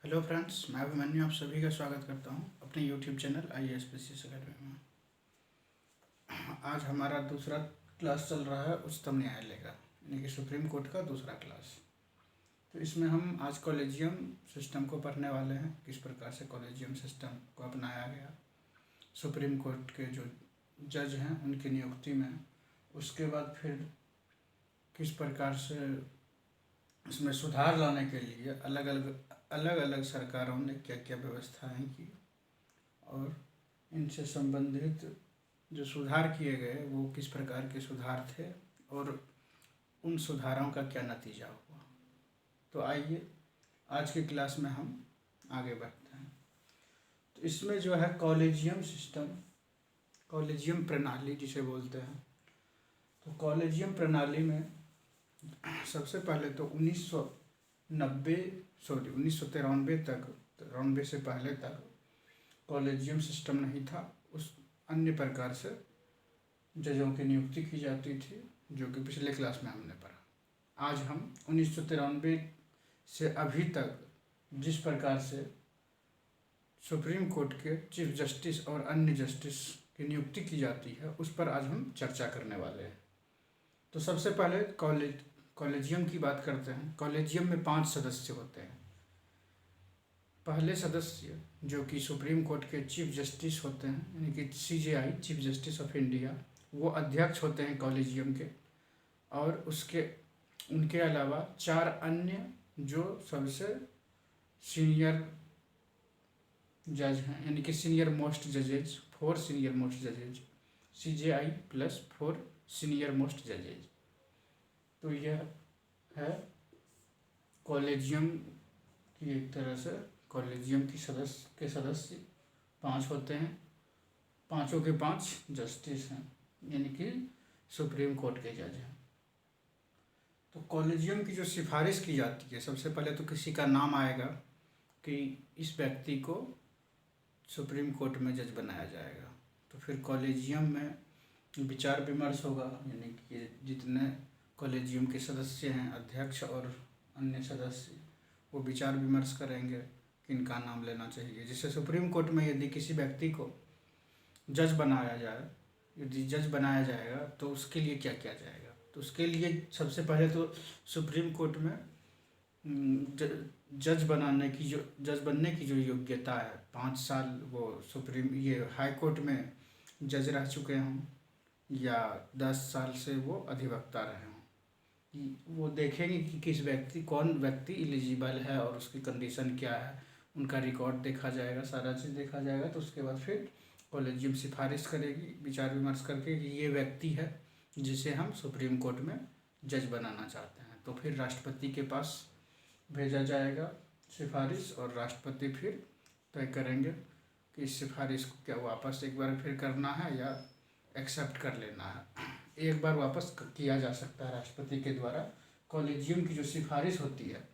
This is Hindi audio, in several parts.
हेलो फ्रेंड्स, मैं अभिमन्यु आप सभी का स्वागत करता हूं अपने YouTube channel IAS PCS academy में। आज हमारा दूसरा क्लास चल रहा है उच्चतम न्यायालय का, यानी कि सुप्रीम कोर्ट का दूसरा क्लास। तो इसमें हम आज कॉलेजियम सिस्टम को पढ़ने वाले हैं, किस प्रकार से कॉलेजियम सिस्टम को अपनाया गया सुप्रीम कोर्ट के जो जज हैं उनकी नियुक्ति में। उसके बाद फिर किस प्रकार से इसमें सुधार लाने के लिए अलग अलग सरकारों ने क्या क्या व्यवस्थाएं की और इनसे संबंधित जो सुधार किए गए वो किस प्रकार के सुधार थे और उन सुधारों का क्या नतीजा हुआ। तो आइए आज की क्लास में हम आगे बढ़ते हैं। तो इसमें जो है कॉलेजियम सिस्टम, कॉलेजियम प्रणाली जिसे बोलते हैं, तो कॉलेजियम प्रणाली में सबसे पहले तो 1993 तक, 93 से पहले तक कॉलेजियम सिस्टम नहीं था। उस अन्य प्रकार से जजों की नियुक्ति की जाती थी, जो कि पिछले क्लास में हमने पढ़ा। आज हम 1993 से अभी तक जिस प्रकार से सुप्रीम कोर्ट के चीफ जस्टिस और अन्य जस्टिस की नियुक्ति की जाती है उस पर आज हम चर्चा करने वाले हैं। तो सबसे पहले कॉलेजियम की बात करते हैं। कॉलेजियम में 5 सदस्य होते हैं। पहले सदस्य जो कि सुप्रीम कोर्ट के चीफ जस्टिस होते हैं, यानी कि CJI chief justice of India, वो अध्यक्ष होते हैं कॉलेजियम के। और उनके अलावा 4 अन्य जो सबसे सीनियर जज हैं, यानी कि senior most जजेज, 4 senior most जजेज, CJI plus 4 senior most जजेज। तो यह है कॉलेजियम की एक तरह से। कॉलेजियम की सदस्य 5 होते हैं, पाँचों के 5 जस्टिस हैं, यानी कि सुप्रीम कोर्ट के जज हैं। तो कॉलेजियम की जो सिफारिश की जाती है, सबसे पहले तो किसी का नाम आएगा कि इस व्यक्ति को सुप्रीम कोर्ट में जज बनाया जाएगा। तो फिर कॉलेजियम में विचार विमर्श होगा, यानी कि जितने कॉलेजियम के सदस्य हैं, अध्यक्ष और अन्य सदस्य, वो विचार विमर्श करेंगे कि इनका नाम लेना चाहिए। जिससे सुप्रीम कोर्ट में यदि किसी व्यक्ति को जज बनाया जाए, यदि जज बनाया जाएगा तो उसके लिए क्या किया जाएगा। तो उसके लिए सबसे पहले तो सुप्रीम कोर्ट में जज बनने की जो योग्यता है, 5 साल वो हाई कोर्ट में जज रह चुके हों या 10 साल से वो अधिवक्ता रहे हों। वो देखेंगे कि कौन व्यक्ति एलिजिबल है और उसकी कंडीशन क्या है, उनका रिकॉर्ड देखा जाएगा, सारा चीज़ देखा जाएगा। तो उसके बाद फिर कॉलेजियम सिफारिश करेगी विचार विमर्श करके कि ये व्यक्ति है जिसे हम सुप्रीम कोर्ट में जज बनाना चाहते हैं। तो फिर राष्ट्रपति के पास भेजा जाएगा सिफारिश, और राष्ट्रपति फिर तय करेंगे कि इस सिफारिश को क्या वापस एक बार फिर करना है या एक्सेप्ट कर लेना है। एक बार वापस किया जा सकता है राष्ट्रपति के द्वारा। कॉलेजियम की जो सिफारिश होती है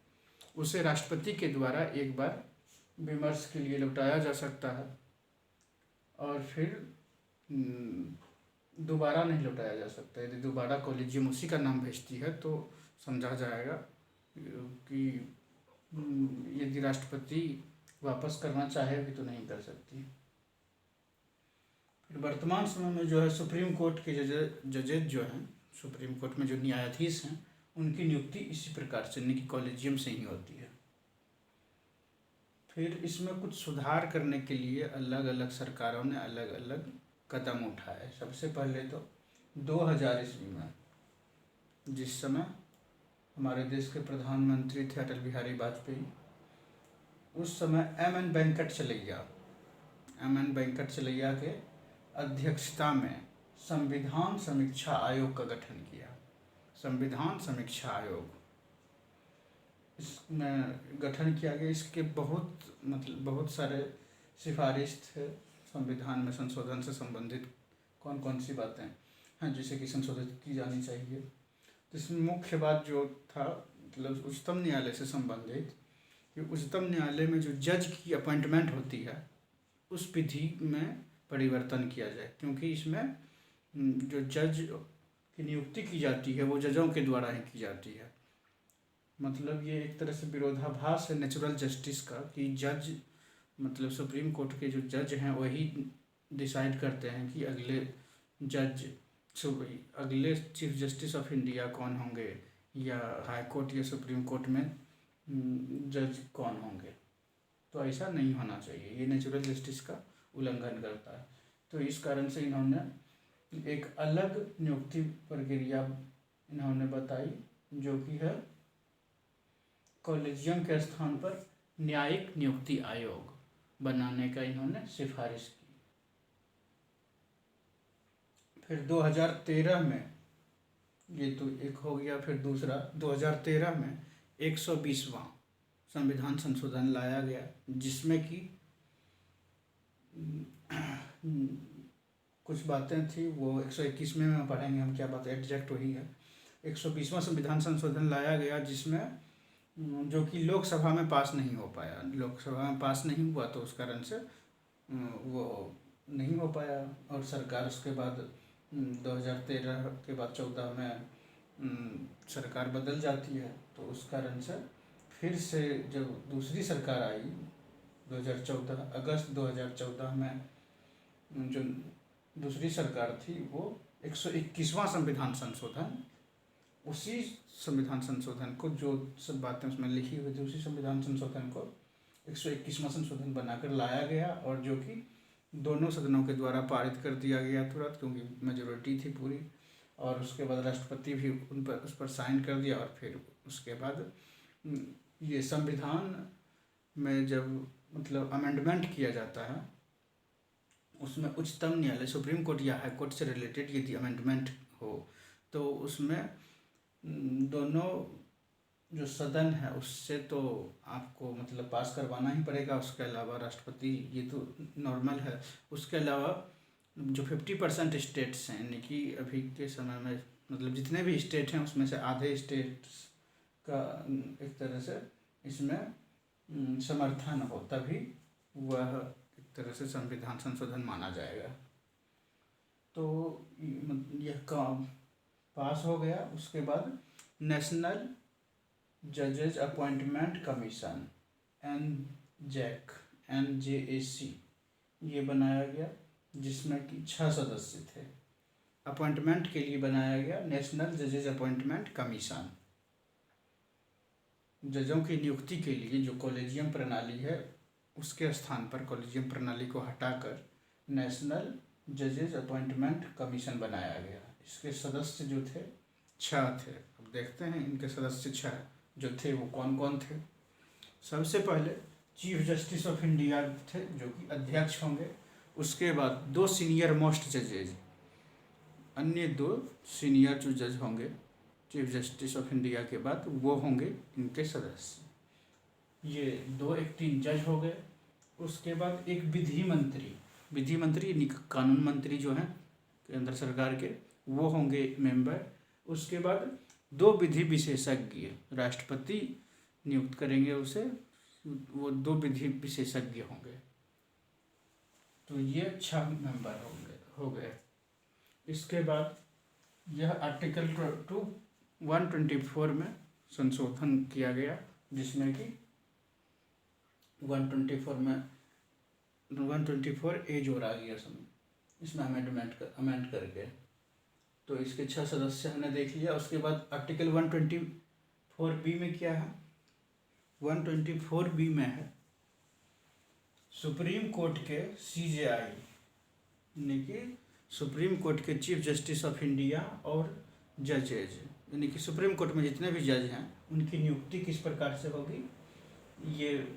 उसे राष्ट्रपति के द्वारा एक बार विमर्श के लिए लौटाया जा सकता है, और फिर दोबारा नहीं लौटाया जा सकता। यदि दोबारा कॉलेजियम उसी का नाम भेजती है तो समझा जाएगा कि यदि राष्ट्रपति वापस करना चाहे भी तो नहीं कर सकती। फिर वर्तमान समय में जो है सुप्रीम कोर्ट के जजेज जो हैं, सुप्रीम कोर्ट में जो न्यायाधीश हैं, उनकी नियुक्ति इसी प्रकार से, यानी कि कॉलेजियम से ही होती है। फिर इसमें कुछ सुधार करने के लिए अलग अलग सरकारों ने अलग अलग कदम उठाए। सबसे पहले तो 2000 ईस्वी में, जिस समय हमारे देश के प्रधानमंत्री थे अटल बिहारी वाजपेयी, उस समय M.N. वेंकट चलैया के अध्यक्षता में संविधान समीक्षा आयोग का गठन किया। संविधान समीक्षा आयोग इसमें गठन किया गया। इसके बहुत सारे सिफारिश थे संविधान में संशोधन से संबंधित, कौन कौन सी बातें हैं जिसे कि संशोधित की जानी चाहिए। तो इसमें मुख्य बात जो था, मतलब उच्चतम न्यायालय से संबंधित, कि उच्चतम न्यायालय में जो जज की अपॉइंटमेंट होती है उस विधि में परिवर्तन किया जाए, क्योंकि इसमें जो जज की नियुक्ति की जाती है वो जजों के द्वारा ही की जाती है। मतलब ये एक तरह से विरोधाभास है नेचुरल जस्टिस का कि जज मतलब सुप्रीम कोर्ट के जो जज हैं वही डिसाइड करते हैं कि जज अगले चीफ जस्टिस ऑफ इंडिया कौन होंगे या हाई कोर्ट या सुप्रीम कोर्ट में जज कौन होंगे। तो ऐसा नहीं होना चाहिए, ये नेचुरल जस्टिस का उल्लंघन करता है। तो इस कारण से इन्होंने एक अलग नियुक्ति प्रक्रिया इन्होंने बताई जो कि है कॉलेजियम के स्थान पर न्यायिक नियुक्ति आयोग बनाने का इन्होंने सिफारिश की। फिर 2013 में, ये तो एक हो गया, फिर दूसरा 2013 में 120वां संविधान संशोधन लाया गया जिसमें कि कुछ बातें थी वो 121वें में पढ़ेंगे हम, क्या बात है एग्जैक्ट वही है। 120वां संविधान संशोधन लाया गया जिसमें जो कि लोकसभा में पास नहीं हो पाया, लोकसभा में पास नहीं हुआ तो उस कारण से वो नहीं हो पाया। और सरकार उसके बाद 2013 के बाद 14 में सरकार बदल जाती है, तो उस कारण से फिर से जब दूसरी सरकार आई 2014 अगस्त 2014 में जो दूसरी सरकार थी वो 121वां संविधान संशोधन, उसी संविधान संशोधन को जो सब बातें उसमें लिखी हुई थी उसी संविधान संशोधन को 121वां संशोधन बनाकर लाया गया और जो कि दोनों सदनों के द्वारा पारित कर दिया गया तुरंत, क्योंकि मेजोरिटी थी पूरी। और उसके बाद राष्ट्रपति भी उस पर साइन कर दिया। और फिर उसके बाद ये संविधान में जब मतलब अमेंडमेंट किया जाता है उसमें उच्चतम न्यायालय सुप्रीम कोर्ट या हाई कोर्ट से रिलेटेड यदि अमेंडमेंट हो तो उसमें दोनों जो सदन है उससे तो आपको मतलब पास करवाना ही पड़ेगा। उसके अलावा राष्ट्रपति, ये तो नॉर्मल है। उसके अलावा जो 50% स्टेट्स हैं, यानी कि अभी के समय में मतलब जितने भी स्टेट हैं उसमें से आधे स्टेट्स का एक तरह से इसमें समर्थन हो तभी वह एक तरह से संविधान संशोधन माना जाएगा। तो यह काम पास हो गया। उसके बाद नेशनल जजेज अपॉइंटमेंट कमीशन NJAC ये बनाया गया जिसमें कि 6 सदस्य थे। अपॉइंटमेंट के लिए बनाया गया नेशनल जजेज अपॉइंटमेंट कमीशन। जजों की नियुक्ति के लिए जो कॉलेजियम प्रणाली है उसके स्थान पर कॉलेजियम प्रणाली को हटाकर नेशनल जजेज अपॉइंटमेंट कमीशन बनाया गया। इसके सदस्य जो थे 6 थे। अब देखते हैं इनके सदस्य 6 जो थे वो कौन कौन थे। सबसे पहले चीफ जस्टिस ऑफ इंडिया थे जो कि अध्यक्ष होंगे। उसके बाद 2 सीनियर मोस्ट जजेज, अन्य 2 सीनियर जो जज होंगे चीफ जस्टिस ऑफ इंडिया के बाद वो होंगे इनके सदस्य। ये 2 एक्टिंग जज हो गए। उसके बाद एक विधि मंत्री यानी कानून मंत्री जो हैं केंद्र सरकार के वो होंगे मेंबर। उसके बाद 2 विधि विशेषज्ञ राष्ट्रपति नियुक्त करेंगे उसे, वो 2 विधि विशेषज्ञ होंगे। तो ये 6 मेंबर हो गए। इसके बाद यह आर्टिकल 124 में संशोधन किया गया जिसमें कि 124A जोड़ा गया इसमें अमेंड करके। तो इसके 6 सदस्य हमने देख लिया। उसके बाद आर्टिकल 124B में क्या है, 124B में है सुप्रीम कोर्ट के CJI यानी कि सुप्रीम कोर्ट के चीफ जस्टिस ऑफ इंडिया और जजेज यानी कि सुप्रीम कोर्ट में जितने भी जज हैं उनकी नियुक्ति किस प्रकार से होगी, ये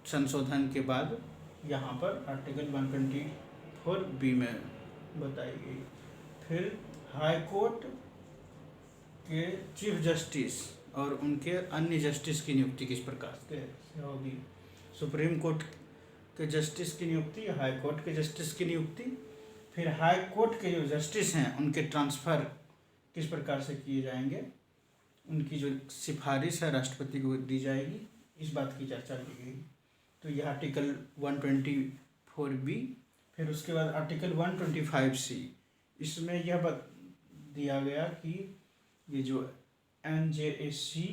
संशोधन के बाद यहाँ पर आर्टिकल 124B में बताई गई। फिर हाई कोर्ट के चीफ जस्टिस और उनके अन्य जस्टिस की नियुक्ति किस प्रकार से होगी। सुप्रीम कोर्ट के जस्टिस की नियुक्ति, हाई कोर्ट के जस्टिस की नियुक्ति, फिर हाई कोर्ट के जो जस्टिस हैं उनके ट्रांसफ़र किस प्रकार से किए जाएंगे, उनकी जो सिफारिश है राष्ट्रपति को दी जाएगी, इस बात की चर्चा की गई। तो यह आर्टिकल 124B। फिर उसके बाद आर्टिकल 125C, इसमें यह दिया गया कि ये जो NJAC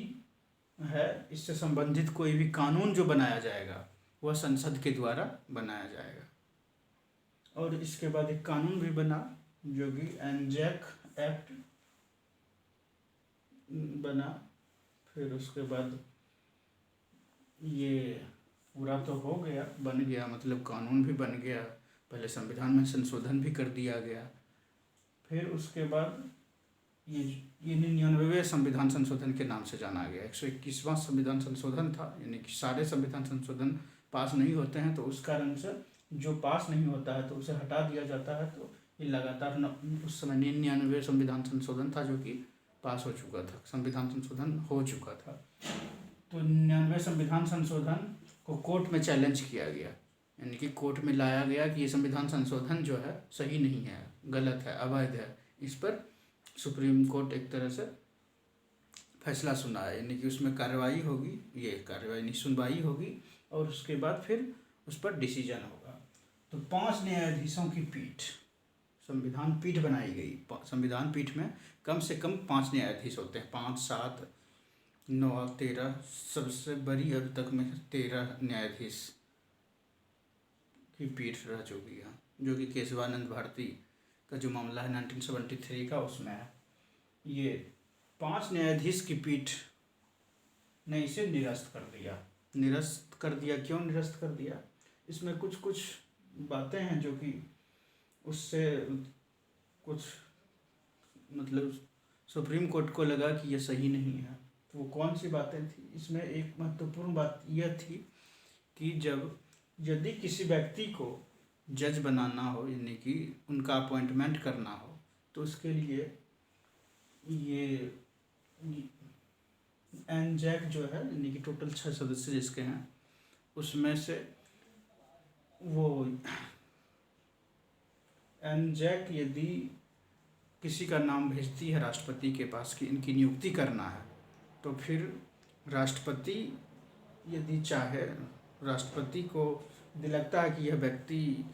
है, इससे संबंधित कोई भी कानून जो बनाया जाएगा वह संसद के द्वारा बनाया जाएगा। और इसके बाद एक कानून भी बना जो कि एनजैक एक्ट बना। फिर उसके बाद ये पूरा तो हो गया, बन गया, मतलब कानून भी बन गया, पहले संविधान में संशोधन भी कर दिया गया। फिर उसके बाद ये 99वें संविधान संशोधन के नाम से जाना गया। 121वां संविधान संशोधन था, यानी कि सारे संविधान संशोधन पास नहीं होते हैं, तो उस कारण से जो पास नहीं होता है तो उसे हटा दिया जाता है। तो ये लगातार उस समय 99वें संविधान संशोधन था जो कि पास हो चुका था, संविधान संशोधन हो चुका था। तो 99वें संविधान संशोधन को कोर्ट में चैलेंज किया गया, यानी कि कोर्ट में लाया गया कि ये संविधान संशोधन जो है सही नहीं है, गलत है, अवैध है। इस पर सुप्रीम कोर्ट एक तरह से फैसला सुनाया, यानी कि उसमें कार्रवाई होगी, ये कार्रवाई नहीं सुनवाई होगी, और उसके बाद फिर उस पर डिसीजन होगा। तो 5 न्यायाधीशों की पीठ, संविधान पीठ बनाई गई। संविधान पीठ में कम से कम 5 न्यायाधीश होते हैं, 5, 7, 9, 13, सबसे बड़ी अब तक में 13 न्यायाधीश की पीठ रह चुकी है, जो कि केशवानंद भारती का जो मामला है 1973 का, उसमें है। ये 5 न्यायाधीश की पीठ ने इसे निरस्त कर दिया। निरस्त कर दिया, क्यों निरस्त कर दिया? इसमें कुछ कुछ बातें हैं जो कि उससे कुछ मतलब सुप्रीम कोर्ट को लगा कि ये सही नहीं है। तो वो कौन सी बातें थी? इसमें एक महत्वपूर्ण बात यह थी कि यदि किसी व्यक्ति को जज बनाना हो, यानी कि उनका अपॉइंटमेंट करना हो, तो उसके लिए ये एनजैक जो है, यानी कि टोटल 6 सदस्य जिसके हैं, उसमें से वो एनजैक यदि किसी का नाम भेजती है राष्ट्रपति के पास कि इनकी नियुक्ति करना है, तो फिर राष्ट्रपति यदि चाहे, राष्ट्रपति को यदि लगता है कि यह व्यक्ति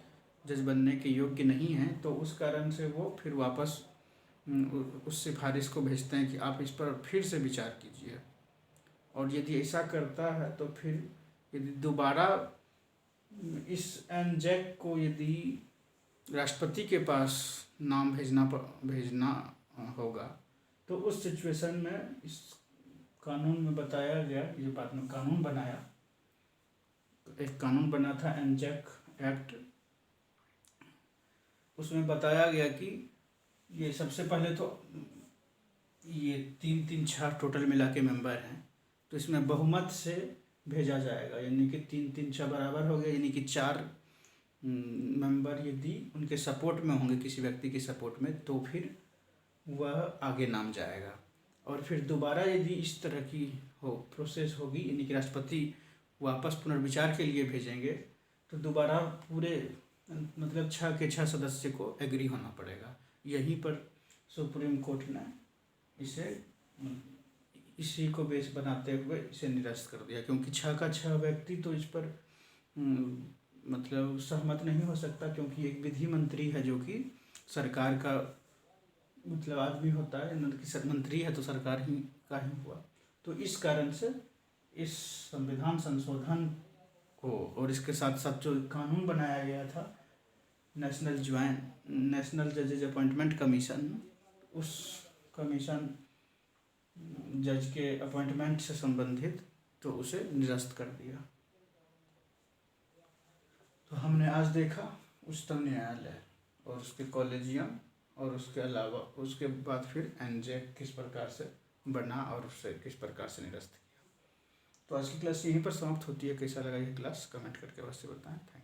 जज बनने के योग्य नहीं है, तो उस कारण से वो फिर वापस उस सिफारिश को भेजते हैं कि आप इस पर फिर से विचार कीजिए। और यदि ऐसा करता है तो फिर यदि दोबारा इस एनजैक को यदि राष्ट्रपति के पास नाम भेजना होगा, तो उस सिचुएशन में इस कानून में बताया गया, ये बाद में कानून बनाया, एक कानून बना था एनजैक एक्ट। उसमें बताया गया कि ये सबसे पहले तो ये 3-3-6 टोटल मिला के मेंबर हैं, तो इसमें बहुमत से भेजा जाएगा, यानी कि 3-3-6 बराबर हो गया, यानी कि 4 मेंबर यदि उनके सपोर्ट में होंगे, किसी व्यक्ति के सपोर्ट में, तो फिर वह आगे नाम जाएगा। और फिर दोबारा यदि इस तरह की प्रोसेस होगी, यानी कि राष्ट्रपति वापस पुनर्विचार के लिए भेजेंगे, तो दोबारा पूरे मतलब 6 के 6 सदस्य को एग्री होना पड़ेगा। यहीं पर सुप्रीम कोर्ट ने इसी को बेस बनाते हुए इसे निरस्त कर दिया, क्योंकि 6 का 6 व्यक्ति तो इस पर मतलब सहमत नहीं हो सकता, क्योंकि एक विधि मंत्री है जो कि सरकार का मतलब आदमी होता है, मंत्री है तो सरकार ही का ही हुआ। तो इस कारण से इस संविधान संशोधन को और इसके साथ साथ जो कानून बनाया गया था नेशनल जजेज अपॉइंटमेंट कमीशन, उस कमीशन जज के अपॉइंटमेंट से संबंधित, तो उसे निरस्त कर दिया। तो हमने आज देखा उच्चतम न्यायालय और उसके कॉलेजियम, और उसके अलावा उसके बाद फिर एनजैक किस प्रकार से बना और उसे किस प्रकार से निरस्त किया। तो आज की क्लास यहीं पर समाप्त होती है। कैसा लगा ये क्लास कमेंट करके अवश्य बताएं। Thank you.